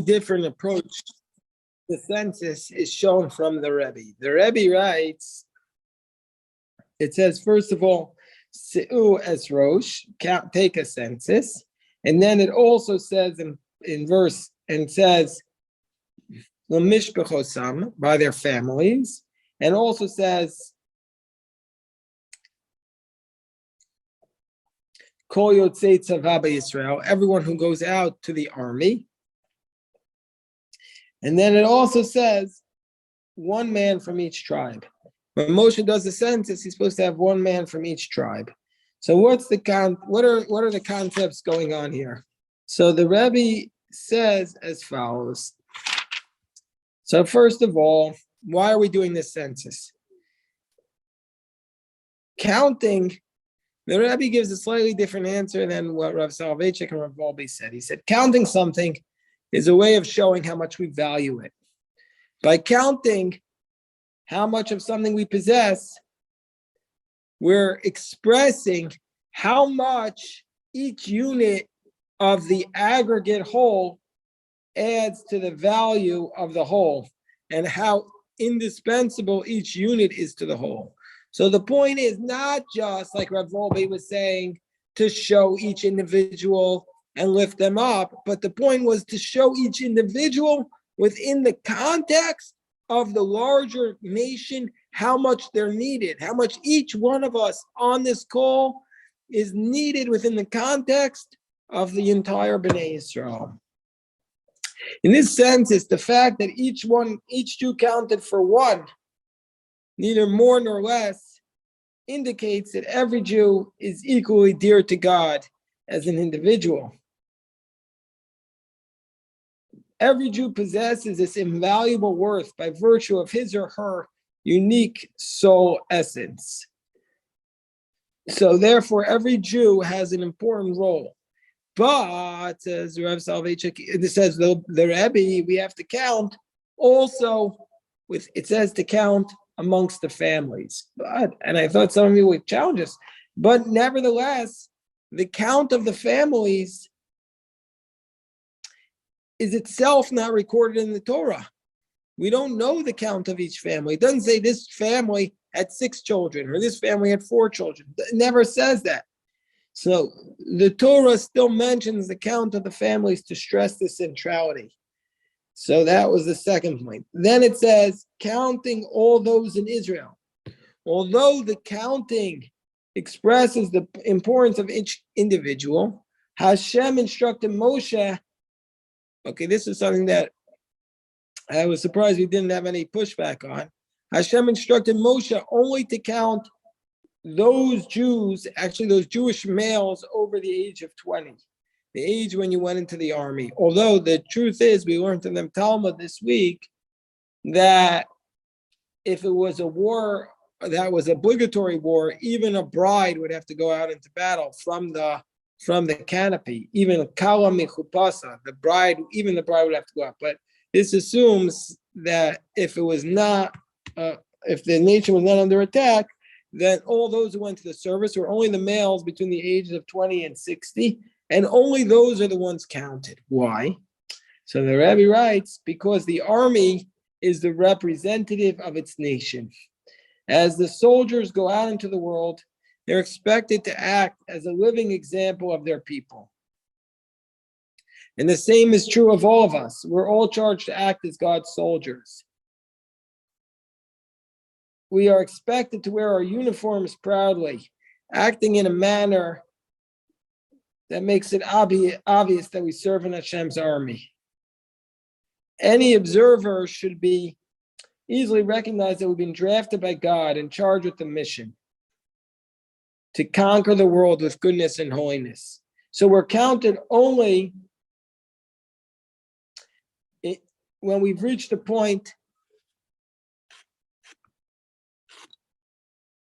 different approach to the census is shown from the Rebbe. The Rebbe writes, it says, first of all, Se'u es Rosh, take a census. And then it also says in verse, and says, L'mishpachosam, by their families. And also says, Kol yotzei tzava b'Yisrael, everyone who goes out to the army. And then it also says, one man from each tribe. When Moshe does the census, he's supposed to have one man from each tribe. So what are the concepts going on here? So the Rebbe says as follows. So first of all, why are we doing this census? Counting, the Rebbe gives a slightly different answer than what Rav Soloveitchik and Rav Wolbe said. He said counting something is a way of showing how much we value it. By counting how much of something we possess, we're expressing how much each unit of the aggregate whole adds to the value of the whole and how indispensable each unit is to the whole. So the point is not just, like Rav Wolbe was saying, to show each individual and lift them up, but the point was to show each individual within the context of the larger nation, how much they're needed, how much each one of us on this call is needed within the context of the entire Bnei Yisrael. In this sense, it's the fact that each Jew counted for one, neither more nor less, indicates that every Jew is equally dear to God as an individual. Every Jew possesses this invaluable worth by virtue of his or her unique soul essence. So therefore, every Jew has an important role. But, says Rav Soloveitchik, it says the Rebbe, we have to count also with, it says to count amongst the families. And I thought some of you would challenge us. But nevertheless, the count of the families is itself not recorded in the Torah. We don't know the count of each family. It doesn't say this family had 6 children or this family had 4 children. It never says that. So the Torah still mentions the count of the families to stress the centrality. So that was the second point. Then it says, counting all those in Israel. Although the counting expresses the importance of each individual, Hashem instructed Moshe. Okay, this is something that I was surprised we didn't have any pushback on. Hashem instructed Moshe only to count those Jews, actually those Jewish males over the age of 20, the age when you went into the army. Although the truth is, we learned in the Talmud this week that if it was a war that was obligatory war, even a bride would have to go out into battle from the canopy. Even kala michupasa, the bride would have to go out. But this assumes that if it was not, if the nation was not under attack, then all those who went to the service were only the males between the ages of 20 and 60, and only those are the ones counted. Why? So the Rebbe writes, because the army is the representative of its nation. As the soldiers go out into the world, they're expected to act as a living example of their people. And the same is true of all of us. We're all charged to act as God's soldiers. We are expected to wear our uniforms proudly, acting in a manner that makes it obvious that we serve in Hashem's army. Any observer should be easily recognize that we've been drafted by God and charged with the mission to conquer the world with goodness and holiness. So we're counted only when we've reached the point.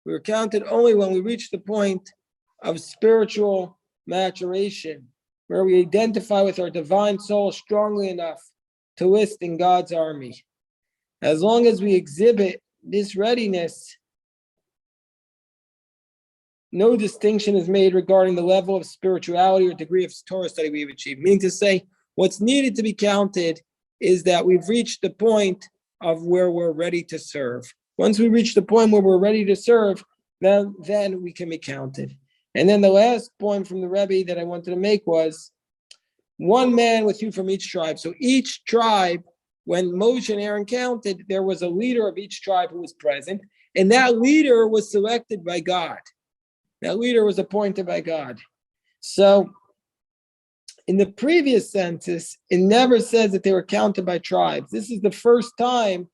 We're counted only when we reach the point of spiritual maturation, where we identify with our divine soul strongly enough to list in God's army. As long as we exhibit this readiness, no distinction is made regarding the level of spirituality or degree of Torah study we've achieved. Meaning to say, What's needed to be counted is that we've reached the point of where we're ready to serve. Once we reach the point where we're ready to serve, then we can be counted. And then the last point from the Rebbe that I wanted to make was one man with you from each tribe. So each tribe, when Moshe and Aaron counted, there was a leader of each tribe who was present, and that leader was selected by God. That leader was appointed by God. So in the previous census, it never says that they were counted by tribes. This is the first time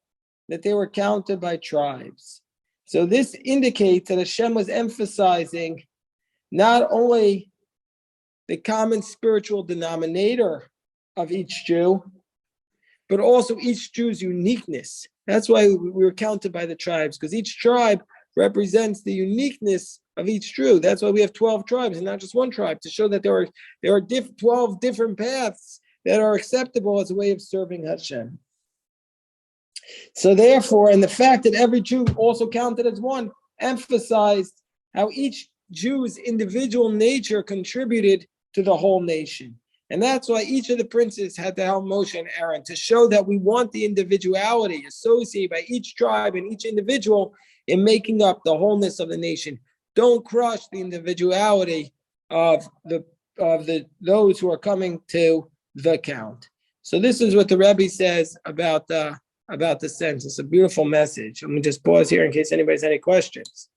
that they were counted by tribes. So this indicates that Hashem was emphasizing not only the common spiritual denominator of each Jew, but also each Jew's uniqueness. That's why we were counted by the tribes, because each tribe represents the uniqueness of each Jew. That's why we have 12 tribes and not just one tribe, to show that there are 12 different paths that are acceptable as a way of serving Hashem. So therefore, and the fact that every Jew also counted as one emphasized how each Jew's individual nature contributed to the whole nation. And that's why each of the princes had to help Moshe and Aaron, to show that we want the individuality associated by each tribe and each individual in making up the wholeness of the nation. Don't crush the individuality of those who are coming to the count. So this is what the Rebbe says about the census. A beautiful message. I'm going to just pause here in case anybody has any questions.